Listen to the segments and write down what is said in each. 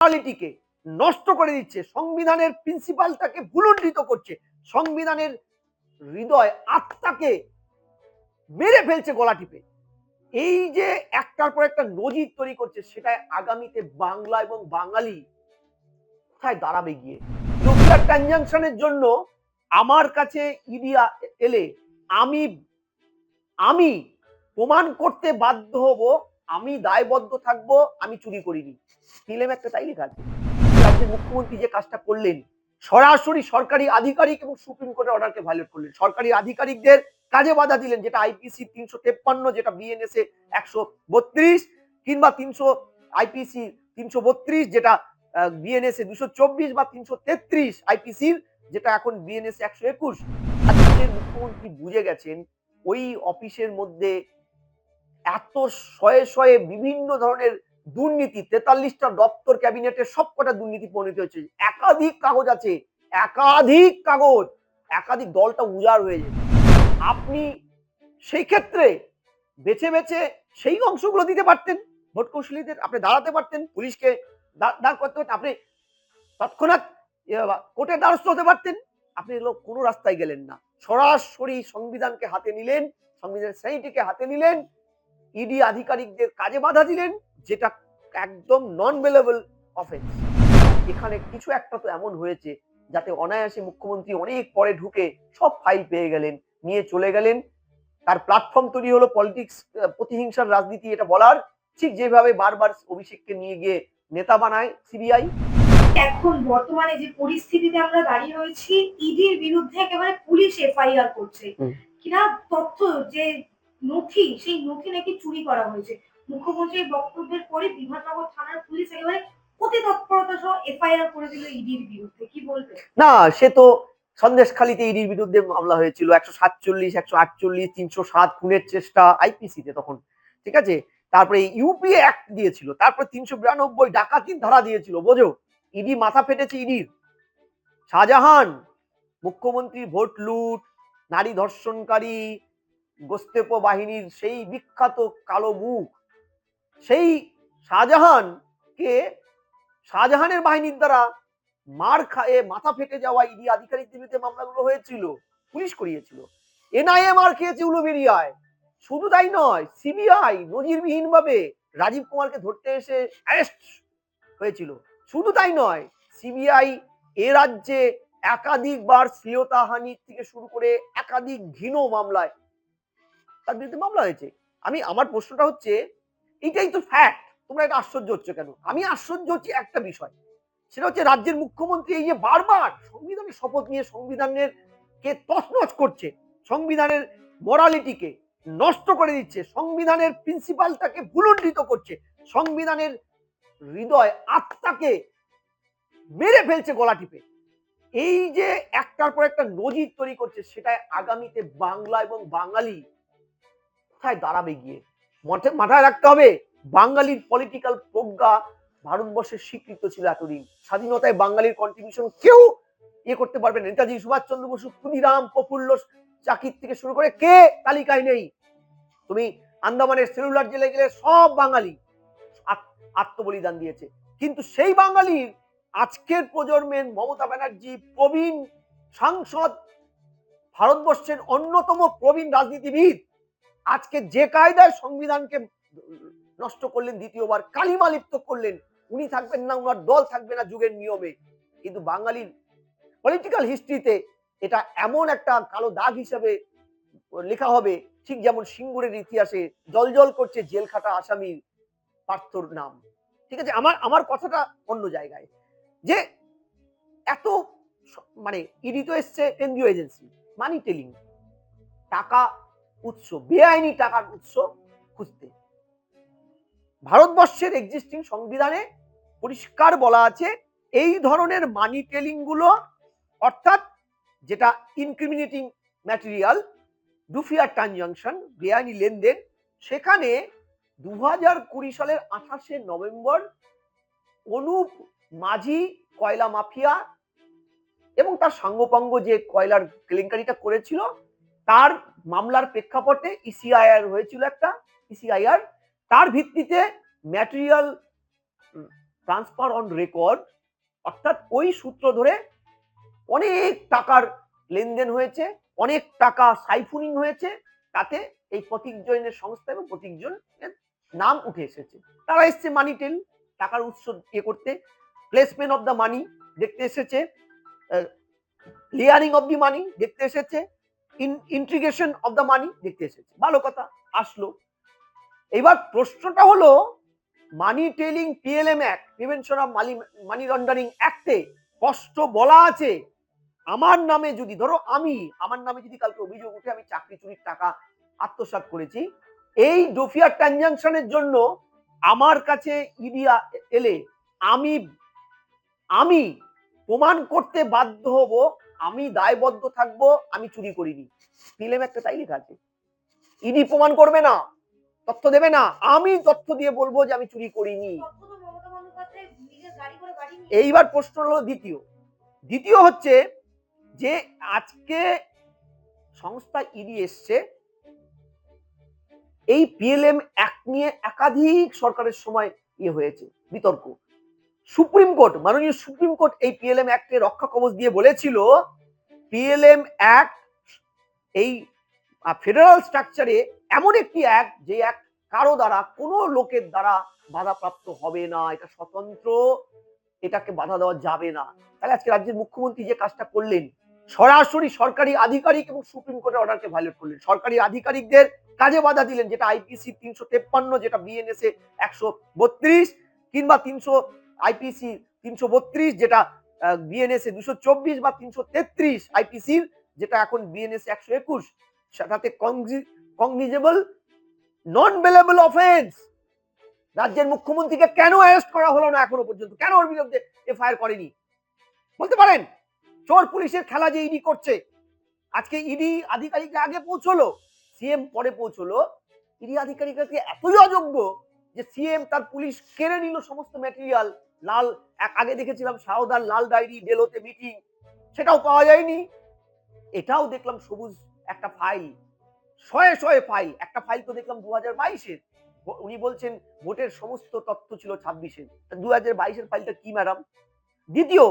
কোয়ালিটিকে নষ্ট করে দিচ্ছে, সংবিধানের প্রিন্সিপালটাকে ভুলুণ্ঠিত করছে, সংবিধানের হৃদয় আত্মাকে মেরে ফেলছে গলা টিপে। এই যে একটার পর একটা নজির তৈরি করছে, সেটা আগামীতে বাংলা এবং বাঙালি কোথায় দাঁড়াবে গিয়ে। নিউক্লিয়ার ট্রানজাকশনের জন্য আমার কাছে ইডি এলে আমি আমি প্রমাণ করতে বাধ্য হব, আমি দায়বদ্ধ থাকবো, আমি চুরি করিনি। ফিল্ম একটা তাই লেখা আছে। রাজ্যের মুখ্যমন্ত্রী যে কাজটা করলেন, সরাসরি সরকারি আধিকারিক এবং সুপ্রিম কোর্টের অর্ডারকে ভায়োলেট করলেন। সরকারি আধিকারিকদের কাজে বাধা দিলেন, যেটা আইপিসি 353, যেটা বিএনএস 132, কিংবা 300 আইপিসি 332, যেটা বিএনএস 224, বা 333 আইপিসির, যেটা এখন বিএনএস 121। রাজ্যের মুখ্যমন্ত্রী বুঝে গেছেন ওই অফিসের মধ্যে এত শয়ে শয়ে বিভিন্ন ধরনের দুর্নীতি, 43টা দপ্তর ক্যাবিনেটের সবকটা দুর্নীতি পরিণত হয়েছে। একাধিক কাগজ আছে, একাধিক কাগজ, একাধিক দলটা উজাড় হয়ে যায়। আপনি সেই ক্ষেত্রে বেছে বেছে সেই অংশগুলো দিতে পারতেন, ভোট কৌশলীদের আপনি দাঁড়াতে পারতেন, পুলিশকে দাঁড় করতে পারতেন, আপনি তৎক্ষণাৎ কোর্টের দ্বারস্থ হতে পারতেন। আপনি এগুলো কোনো রাস্তায় গেলেন না, সরাসরি সংবিধানকে হাতে নিলেন, সংবিধানের শ্রেণীটিকে হাতে নিলেন, ইডি আধিকারিকদের কাজে বাধা দিলেন, যেটা একদম নন বেলেবল অফেন্স। এখানে কিছু একটা তো এমন হয়েছে যাতে অনায়াসে মুখ্যমন্ত্রী অনেক পরে ঢুকে সব ফাইল পেয়ে গেলেন, নিয়ে চলে গেলেন। তার প্ল্যাটফর্ম তৈরি হলো পলিটিক্স, প্রতিহিংসার রাজনীতি, এটা বলার, ঠিক যেভাবে বারবার অভিষেককে নিয়ে গিয়ে নেতা বানায় সিবিআই। এখন বর্তমানে যে পরিস্থিতিতে আমরা দাঁড়িয়ে রয়েছি, ইডির বিরুদ্ধে একেবারে পুলিশ এফআইআর করছে কিনা তথ্য, যে নথি, সেই নথি নাকি চুরি করা হয়েছে। মুখ্যমন্ত্রীর বক্তব্যের পরে বিধাননগর থানার পুলিশ একেবারে অতি তৎপরতা সহ এফআইআর করে দিল ইডির বিরুদ্ধে, কি বলবে? না, সে তো সন্দেশখালীতে ইডির বিরুদ্ধে মামলা হয়েছিল 147, 148, 307 খুনের চেষ্টা আইপিসিতে তখন, ঠিক আছে। তারপরে ইউপিএ অ্যাক্ট দিয়েছিল, তারপরে 392 ডাকাতির ধারা দিয়েছিল। বোঝো, ইডি মাথা ফেটেছে ইডির। শাহজাহান মুখ্যমন্ত্রী ভোট লুট, নারী ধর্ষণকারী, গোস্তেপো বাহিনীর সেই বিখ্যাত কালো মুখ, সেই শাহজাহানকে, শাহজাহানের বাহিনীর দ্বারা মার খায়ে মাথা ফেটে যাওয়া ইডি আধিকারিকদের বিরুদ্ধে মামলাগুলো হয়েছিল, পুলিশ করিয়েছিল। এনআইএ মার খেয়েছে উলুবেড়িয়ায়। শুধু তাই নয়, সিবিআই নজিরবিহীন ভাবে রাজীব কুমারকে ধরতে এসে অ্যারেস্ট হয়েছিল। শুধু তাই নয়, সিবিআই এ রাজ্যে একাধিকবার শ্লীলতাহানি থেকে শুরু করে একাধিক ঘৃণ মামলায় তার বিরুদ্ধে মামলা হয়েছে। আমার প্রশ্নটা হচ্ছে, এটাই তো ফ্যাক্ট, তোমরা এটা আশ্চর্য হচ্ছে কেন? আমি আশ্চর্য হচ্ছি একটা বিষয়, সেটা হচ্ছে রাজ্যের মুখ্যমন্ত্রী এই যে বারবার সংবিধানের শপথ নিয়ে সংবিধানের কে তছনছ করছে, সংবিধানের মোরালিটিকে নষ্ট করে দিচ্ছে, সংবিধানের প্রিন্সিপালটাকে ভুলুণ্ঠিত করছে, সংবিধানের হৃদয় আত্মাকে মেরে ফেলছে গলা টিপে। এই যে একটার পর একটা নজির তৈরি করছে, সেটা আগামীতে বাংলা এবং বাঙালি কোথায় দাঁড়াবে গিয়ে। মাথায় রাখতে হবে, বাঙালির পলিটিক্যাল প্রজ্ঞা ভারতবর্ষের স্বীকৃত ছিল এতদিন। স্বাধীনতায় বাঙালির কন্ট্রিবিউশন কেউ ইয়ে করতে পারবে না। নেতাজি সুভাষচন্দ্র বসু, ক্ষুদিরাম, প্রফুল্ল চাকির থেকে শুরু করে কে তালিকায় নেই। তুমি আন্দামানের সেলুলার জেলে গেলে সব বাঙালি আত্মবলিদান দিয়েছে। কিন্তু সেই বাঙালির আজকের প্রজন্মের মমতা ব্যানার্জি, প্রবীণ সাংসদ, ভারতবর্ষের অন্যতম প্রবীণ রাজনীতিবিদ, আজকে যে কায়দায় সংবিধানকে নষ্ট করলেন, দ্বিতীয়বার কালিমা লিপ্ত করলেন, উনি থাকবেন না, উনার দল থাকবে না যুগের নিয়মে। কিন্তু বাঙালির পলিটিক্যাল হিস্ট্রিতে এটা এমন একটা কালো দাগ হিসেবে লেখা হবে, ঠিক যেমন সিঙ্গুরের ইতিহাসে জলজল করছে জেল খাটা আসামির পার্থর নাম। ঠিক আছে, আমার কথাটা অন্য জায়গায়, যে এত মানে ইডি তো এসছে কেন্দ্রীয় এজেন্সি, মানি টেলিং, টাকা উৎস, বেআইনি টাকার উৎস খুঁজতে। ভারতবর্ষের এক্সিস্টিং সংবিধানে পরিষ্কার বলা আছে, এই ধরনের মানি টেলিং গুলো, অর্থাৎ যেটা ইনক্রিমিনেটিং ম্যাটেরিয়াল, ডুফিয়ার ট্রানজাকশন, বেআইনি লেনদেন, সেখানে 2020 সালের 28শে নভেম্বর অনুপ মাঝি কয়লা মাফিয়া এবং তার সাঙ্গপাঙ্গ যে কয়লার কেলেঙ্কারিটা করেছিল, তার মামলার প্রেক্ষাপটে ইসিআইআর হয়েছিল একটা, ইসিআইআর, তার ভিত্তিতে ম্যাটেরিয়াল ট্রান্সফার অন রেকর্ড, অর্থাৎ ওই সূত্র ধরে অনেক টাকার লেনদেন হয়েছে, অনেক টাকা সাইফুনিং হয়েছে, তাতে এই প্রতীক জৈনের সংস্থা এবং প্রতীক জৈনের নাম উঠে এসেছে। তারা এসছে মানি টেল, টাকার উৎস ইয়ে করতে, প্লেসমেন্ট অফ দ্য মানি দেখতে এসেছে, লেয়ারিং অফ দি মানি দেখতে এসেছে, ইন্টিগ্রেশন অফ দ্য মানি দেখতে এসেছে। ভালো কথা, আসলো। এবার প্রশ্নটা হলো, money telling PLM act, prevention of money laundering অ্যাক্টে স্পষ্ট বলা আছে, আমার নামে যদি, ধরো আমার নামে যদি কালকে অভিযোগ উঠে আমি চাকরি চুরির টাকা আত্মসাৎ করেছি, এই ডোফিয়া ট্রানজাকশনের জন্য আমার কাছে ইডি এলে আমি আমি প্রমাণ করতে বাধ্য হব, আমি দায়বদ্ধ থাকবো আমি চুরি করিনি। পিএলএম একটা তাই লেখা আছে। ইডি প্রমাণ করবে না, তথ্য দেবে না, আমি তথ্য দিয়ে বলবো যে আমি চুরি করিনি। এইবার প্রশ্ন হলো দ্বিতীয় হচ্ছে যে আজকে সংস্থা ইডি এসছে, এই পিএলএম অ্যাক্ট নিয়ে একাধিক সরকারের সময় ইয়ে হয়েছে বিতর্ক। সুপ্রিম কোর্ট, মাননীয় সুপ্রিম কোর্ট এই পিএলএম অ্যাক্টে রক্ষা কবচ দিয়ে বলেছিল, পিএলএম অ্যাক্ট এই ফেডারাল স্ট্রাকচারে এমন একটি অ্যাক্ট, যে অ্যাক্ট কারো দ্বারা, কোনো লোকের দ্বারা বাধাপ্রাপ্ত হবে না, এটা স্বতন্ত্র, এটাকে বাধা দেওয়া যাবে না। তাহলে আজকে রাজ্যের মুখ্যমন্ত্রী যে কাজটা করলেন, সরাসরি সরকারি আধিকারিক এবং সুপ্রিম কোর্টের অর্ডারকে ভায়োলেট করলেন, সরকারি আধিকারিকদের কাজে বাধা দিলেন, যেটা আইপিসি 353, যেটা বিএনএস 132, কিংবা আইপিসি 332, যেটা বিএনএস 224, বা 333 আইপিসির, যেটা এখন বিএনএস 121, সেটাতে কগনিজেবল নন বেলেবল অফেন্স। রাজ্যের মুখ্যমন্ত্রীকে কেন অ্যারেস্ট করা হলো না এখনো পর্যন্ত? কেন ওর বিরুদ্ধে এফআইআর করেনি? বলতে পারেন? চোর পুলিশের খেলা যে ইডি করছে, আজকে ইডি আধিকারিকরা আগে পৌঁছলো, সিএম পরে পৌঁছলো। ইডি আধিকারিকরা এতই অযোগ্য যে সিএম তার পুলিশ কেড়ে নিল সমস্ত ম্যাটেরিয়াল। আগে দেখেছিলাম সারদার লাল ডায়েরি, ডেলোতে মিটিং, সেটাও পাওয়া যায়নি। এটাও দেখলাম সবুজ একটা ফাইল, শয়ে ফাইল, একটা ফাইল তো দেখলাম 2022-এর, উনি বলছেন ভোটের সমস্ত তথ্য ছিল 26-এর, 2022-এর ফাইলটা কি ম্যাডাম? দ্বিতীয়,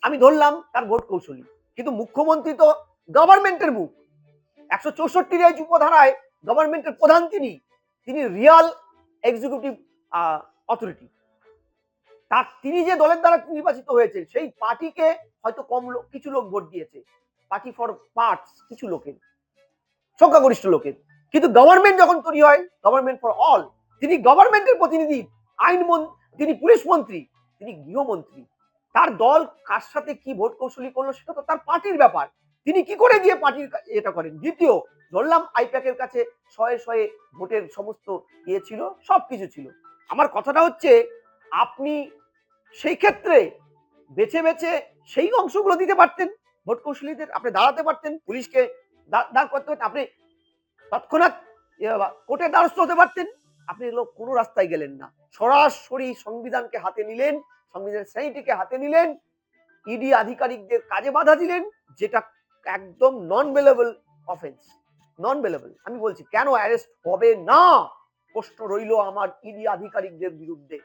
আমি ধরলাম তার ভোট কৌশলী, কিন্তু মুখ্যমন্ত্রী তো গভর্নমেন্টের মুখ, 164 এই উপধারায় গভর্নমেন্টের প্রধান তিনি রিয়াল এক্সিকিউটিভ অথরিটি। তিনি যে দলের দ্বারা নির্বাচিত হয়েছে, সেই পার্টিকে হয়তো কিছু লোক ভোট দিয়েছে, পার্টি ফর পার্টস, কিছু লোকের, সংখ্যাগরিষ্ঠ লোকের, কিন্তু গভর্নমেন্ট যখন তৈরি হয়, গভর্নমেন্ট ফর অল, তিনি গভর্নমেন্টের প্রতিনিধি, তিনি পুলিশ মন্ত্রী, তিনি গৃহমন্ত্রী। তার দল কার সাথে কি ভোট কৌশলী করলো সেটা তো তার পার্টির ব্যাপার, তিনি কি করে গিয়ে পার্টির এটা করেন? দ্বিতীয়, ধরলাম আইপ্যাকের কাছে শয়ে ভোটের সমস্ত ইয়ে ছিল, সবকিছু ছিল। আমার কথাটা হচ্ছে, আপনি সেই ক্ষেত্রে বেছে বেছে সেই অংশগুলো দিতে পারতেন, ভোট কৌশলীদের আপনি দাঁড়াতে পারতেন, পুলিশকে দাঁড় করতে পারতেন, আপনি তৎক্ষণাৎ কোর্টের দ্বারস্থ হতে পারতেন। আপনি কোনো রাস্তায় গেলেন না, সরাসরি সংবিধানকে হাতে নিলেন, সংবিধানের শ্রেণীটিকে হাতে নিলেন, ইডি আধিকারিকদের কাজে বাধা দিলেন, যেটা একদম নন বেলেবল অফেন্স, নন বেলেবল। আমি বলছি কেন অ্যারেস্ট হবে না, প্রশ্ন রইল আমার ইডি আধিকারিকদের বিরুদ্ধে।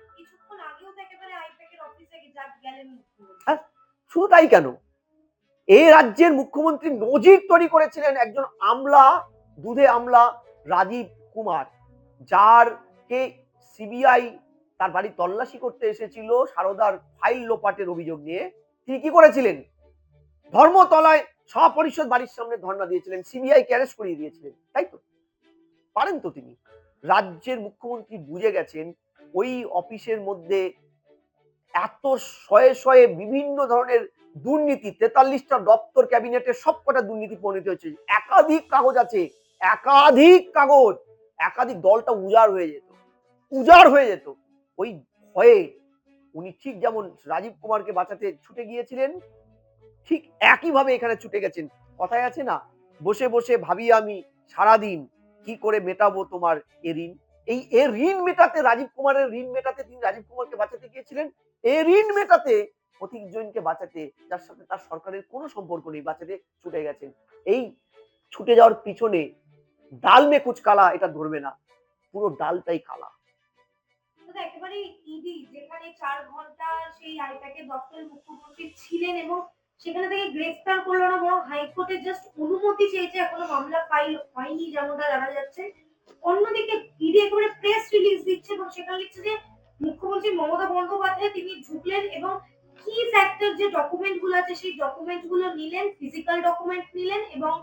শুধু তাই কেন, এই রাজ্যের মুখ্যমন্ত্রী নজির তৈরি করেছিলেন একজন আমলা, দুধে আমলা রাজীব কুমার, যারকে সিবিআই তার বাড়ি তল্লাশি করতে এসেছিল সারদার ফাইল লোপাটের অভিযোগ নিয়ে। তিনি কি করেছিলেন? ধর্মতলায় সপরিষদ বাড়ির সামনে ধর্ণা দিয়েছিলেন, সিবিআই কে অ্যারেস্ট করিয়ে দিয়েছিলেন, তাই তো? পারেন তো তিনি। রাজ্যের মুখ্যমন্ত্রী বুঝে গেছেন ওই অফিসের মধ্যে এত শয়ে বিভিন্ন ধরনের দুর্নীতি, 43টা দপ্তর ক্যাবিনেটের সবকটা দুর্নীতি পরিণত হয়েছে, একাধিক কাগজ আছে, একাধিক দলটা উজাড় হয়ে যেত। ওই ভয়ে উনি ঠিক যেমন রাজীব কুমারকে বাঁচাতে ছুটে গিয়েছিলেন, ঠিক একইভাবে এখানে ছুটে গেছেন। কথায় আছে না, বসে বসে ভাবি আমি সারাদিন কি করে মেটাবো তোমার এ ঋণ। এই ঋণ মেটাতে, রাজীব কুমারের ঋণ মেটাতে তিনি রাজীব কুমারকে বাঁচাতে গিয়েছিলেন, ঋণ মেটাতে প্রতীক জৈনকে বাঁচাতে, যার সাথে তার সরকারের কোনো সম্পর্ক নেই, বাঁচাতে ছুটে গেছেন। এই ছুটে যাওয়ার পিছনে ডাল মে কুচ কালা, এটা ধরবে না, পুরো ডালটাই কালা। তো একেবারে ইডি যেখানে ৪ ঘন্টা সেই আইপ্যাকের দপ্তরে মুখ্যমন্ত্রী ছিলেন এবং সেখানে থেকে গ্রেফতার করলো না, বরং হাইকোর্টে জাস্ট অনুমতি চেয়েছে, এখনো মামলা ফাইল হয়নি যেমনটা জানা যাচ্ছে। অন্যদিকে ইডি একেবারে প্রেস রিলিজ দিচ্ছে এবং সেখানে লিখছে যে মুখ্যমন্ত্রী মমতা বন্দ্যোপাধ্যায় তিনি ঢুকলেন এবং কি ফ্যাক্টর যে ডকুমেন্ট গুলো আছে সেই ডকুমেন্ট গুলো নিলেন, ফিজিক্যাল ডকুমেন্ট নিলেন এবং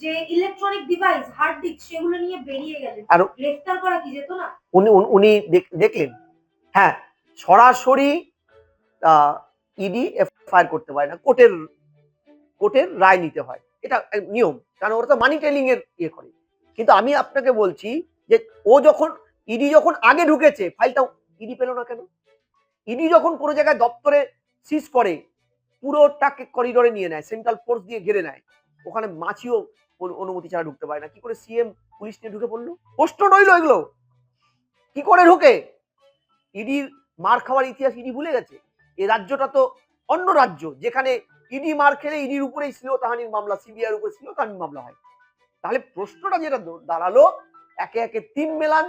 যে ইলেকট্রনিক ডিভাইস হার্ড ডিস্ক সেগুলো নিয়ে বেরিয়ে গেলেন। আর গ্রেফতার করা কি যেত না? উনি দেখলেন, হ্যাঁ, সরাসরি ইডি এফআইআর করতে পারে না, কোর্টের রায় নিতে হয়, এটা নিয়ম, কারণ ওরা তো মানি টেলিং এর ইয়ে করে। কিন্তু আমি আপনাকে বলছি যে ইডি যখন আগে ঢুকেছে ফাইলটা ইডি পেল না কেন? ইডি যখন কোনো জায়গায় দপ্তরে সিজ করে পুরোটাকে করিডোরে নিয়ে নেয়, সেন্ট্রাল ফোর্স দিয়ে ঘিরে নেয়, ওখানে মাছিও অনুমতি ছাড়া ঢুকতে পারে না, কি করে সিএম পুলিশ নিয়ে ঢুকে পড়লো? প্রশ্ন রইল এগুলো কি করে ঢুকে? ইডির মার খাওয়ার ইতিহাস ইডি ভুলে গেছে? এই রাজ্যটা তো অন্য রাজ্য, যেখানে ইডি মার খেলে ইডির উপরেই শ্লীলতাহানির মামলা, সিবিআইয়ের উপরে শ্লীলতাহানির মামলা হয়। তাহলে প্রশ্নটা যেটা দাঁড়ালো, একে একে ৩ মেলান,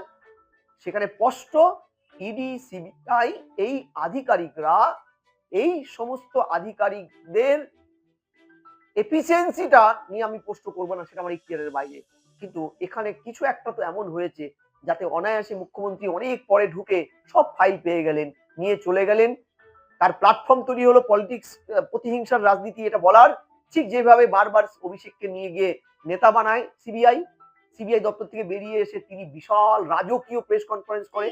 সেখানে স্পষ্ট ইডি সিবিআই এই আধিকারিকরা, এই সমস্ত আধিকারিকদের এফিসিয়েন্সিটা নিয়ে আমি প্রশ্ন করবো না, সেটা আমার ইখতিয়ারের বাইরে। কিন্তু এখানে কিছু একটা তো এমন হয়েছে যাতে অনায়াসে মুখ্যমন্ত্রী অনেক পরে ঢুকে সব ফাইল পেয়ে গেলেন, নিয়ে চলে গেলেন। তার প্ল্যাটফর্ম তৈরি হলো পলিটিক্স, প্রতিহিংসার রাজনীতি, এটা বলার, ঠিক যেভাবে বারবার অভিষেককে নিয়ে গিয়ে নেতা বানায় সিবিআই দপ্তর থেকে বেরিয়ে এসে তিনি বিশাল রাজকীয় প্রেস কনফারেন্স করে।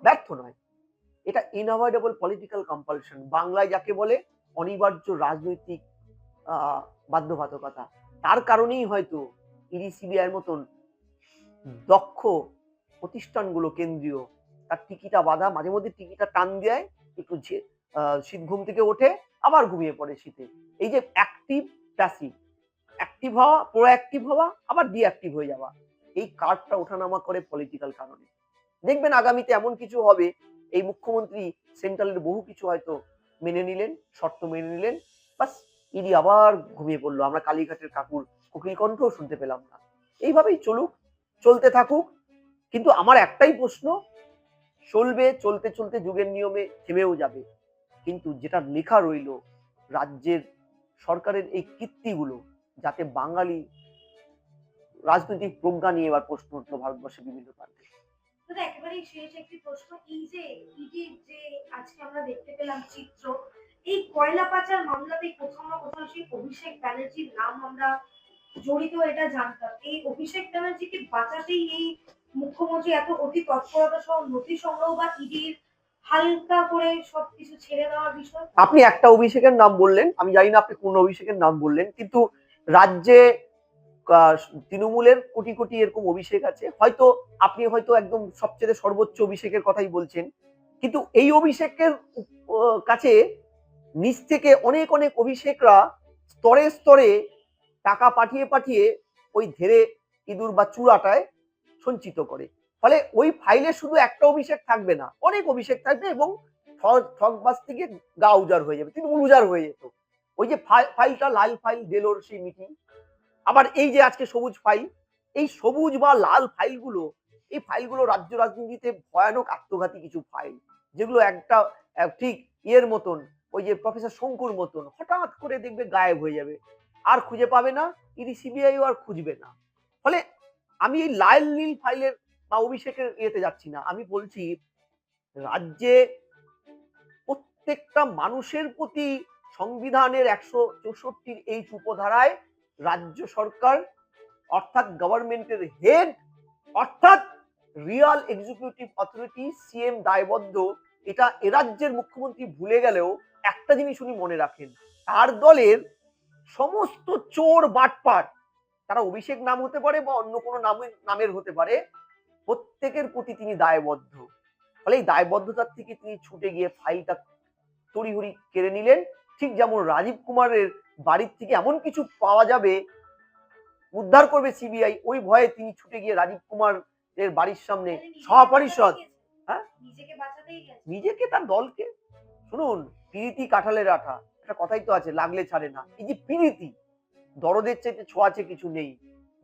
ব্যর্থ নয়, এটা ইনঅ্যাভয়েডেবল পলিটিক্যাল কম্পালশন, বাংলায় যাকে বলে অনিবার্য রাজনৈতিক বাধ্যবাধকতা। তার কারণেই হয়তো ইডি সিবিআইয়ের মতন দক্ষ প্রতিষ্ঠানগুলো কেন্দ্রীয়, তার টিকিটা বাঁধা, মাঝে মধ্যে টিকিটা টান দেয়, একটু শীত ঘুম থেকে ওঠে, আবার ঘুমিয়ে পড়ে শীতে। এই যে অ্যাক্টিভ প্যাসিভ, অ্যাক্টিভ হওয়া, প্রোঅ্যাক্টিভ হওয়া, আবার ডিঅ্যাক্টিভ হয়ে যাওয়া, এই কার্ডটা ওঠানামা করে পলিটিক্যাল কারণে। দেখবেন আগামীতে এমন কিছু হবে, এই মুখ্যমন্ত্রী সেন্ট্রালের বহু কিছু হয়তো মেনে নিলেন, শর্ত মেনে নিলেন, বাস ইডি আবার ঘুমিয়ে পড়লো, আমরা কালীঘাটের কাকুর কোকিল কণ্ঠও শুনতে পেলাম না। এইভাবেই চলুক, চলতে থাকুক। কিন্তু আমার একটাই প্রশ্ন, চলবে, চলতে চলতে যুগের নিয়মে থেমেও যাবে, কিন্তু যেটা লেখা রইল রাজ্যের সরকারের এই কীর্তিগুলো, যাতে বাঙালি রাজনৈতিক প্রজ্ঞা নিয়ে এবার প্রশ্ন উঠলো ভারতবর্ষের বিভিন্ন প্রান্তে। একেবারেই শেষ একটি প্রশ্ন, এই যে ইডির যে আজকে আমরা দেখতে পেলাম চিত্র, এই কয়লা পাচার মামলাতে কোথাও না কোথাও সেই অভিষেক ব্যানার্জির নাম আমরা জড়িত এটা জানতাম। এই অভিষেক ব্যানার্জিকে বাঁচাতেই এই মুখ্যমন্ত্রী এত অতি তৎপরতা সহ নথি সংগ্রহ বা ইডির হালকা করে সবকিছু ছেড়ে দেওয়ার বিষয়? আপনি একটা অভিষেকের নাম বললেন, আমি জানি না আপনি কোন অভিষেকের নাম বললেন, কিন্তু রাজ্যে তৃণমূলের কোটি কোটি এরকম অভিষেক আছে, হয়তো আপনি হয়তো একদম সবচেয়ে সর্বোচ্চ অভিষেকের কথাই বলছেন, কিন্তু এই অভিষেকের কাছে নিচ থেকে অনেক অনেক অভিষেকরা স্তরে স্তরে টাকা পাঠিয়ে পাঠিয়ে ওই ধেরে ইঁদুর বা চূড়াটায় সঞ্চিত করে। ফলে ওই ফাইলে শুধু একটা অভিষেক থাকবে না, অনেক অভিষেক থাকবে এবং ঠকবাজ থেকে গা উজাড় হয়ে যাবে, তৃণমূল উজাড় হয়ে যেত। ওই যে ফাইলটা লাল ফাইল ডেলোর সেই মিটিং, আবার এই যে আজকে সবুজ ফাইল, এই সবুজ বা লাল ফাইলগুলো, এই ফাইলগুলো রাজ্য রাজনীতিতে ভয়ানক আত্মঘাতী কিছু ফাইল, যেগুলো একটা ঠিক ইয়ের মতন, ওই যে প্রফেসর শঙ্কুর মতন হঠাৎ করে দেখবে গায়েব হয়ে যাবে, আর খুঁজে পাবে না, ইডি সিবিআইও আর খুঁজবে না। ফলে আমি এই লাল নীল ফাইলের বা অভিষেকের ইয়েতে যাচ্ছি না, আমি বলছি রাজ্যে প্রত্যেকটা মানুষের প্রতি সংবিধানের ১৬৪ এই উপধারায় রাজ্য সরকার অর্থাৎ গভর্নমেন্টের হেড অর্থাৎ রিয়াল এক্সিকিউটিভ অথরিটি সিএম দায়বদ্ধ। এটা এ রাজ্যের মুখ্যমন্ত্রী ভুলে গেলেও একটা জিনিস উনি মনে রাখেন, তার দলের সমস্ত চোর বাটপার, তারা অভিষেক নাম হতে পারে বা অন্য কোনো নামের হতে পারে, প্রত্যেকের প্রতি তিনি দায়বদ্ধ। ফলে এই দায়বদ্ধতার থেকে তিনি ছুটে গিয়ে ফাইলটা তড়িঘড়ি কেড়ে নিলেন। ঠিক যেমন রাজীব কুমারের বাড়ির থেকে এমন কিছু পাওয়া যাবে, উদ্ধার করবে সিবিআই, ওই ভয়ে তিনি ছুটে গিয়ে রাজীব কুমার এর বাড়ির সামনে সহপরিষদ, হ্যাঁ, নিজেকে তার দলকে, শুনুন, প্রীতি কাঁঠালের আঠা, একটা কথাই তো আছে, লাগলে ছাড়ে না। এই যে প্রীতি, দরদের চাইতে ছোঁয়াচে কিছু নেই,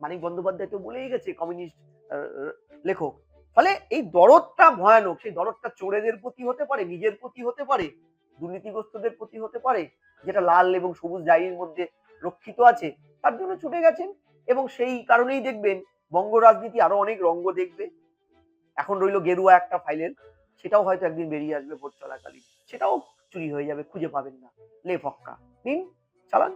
মানিক বন্দ্যোপাধ্যায় তো বলেই গেছে, কমিউনিস্ট লেখক, ফলে এই দরদটা ভয়ানক। সেই দরদটা চোরেদের প্রতি হতে পারে, নিজের প্রতি হতে পারে, দুর্নীতিগ্রস্তদের প্রতি হতে পারে, যেটা লাল এবং সবুজ ডায়েরির মধ্যে রক্ষিত আছে, তার জন্য ছুটে গেছেন। এবং সেই কারণেই দেখবেন বঙ্গ রাজনীতি আরো অনেক রঙ্গ দেখবে। এখন রইল গেরুয়া একটা ফাইলের, সেটাও হয়তো একদিন বেরিয়ে আসবে ভোট চলাকালীন, সেটাও চুরি হয়ে যাবে, খুঁজে পাবেন না। লে ফক্কা নিন, চালান।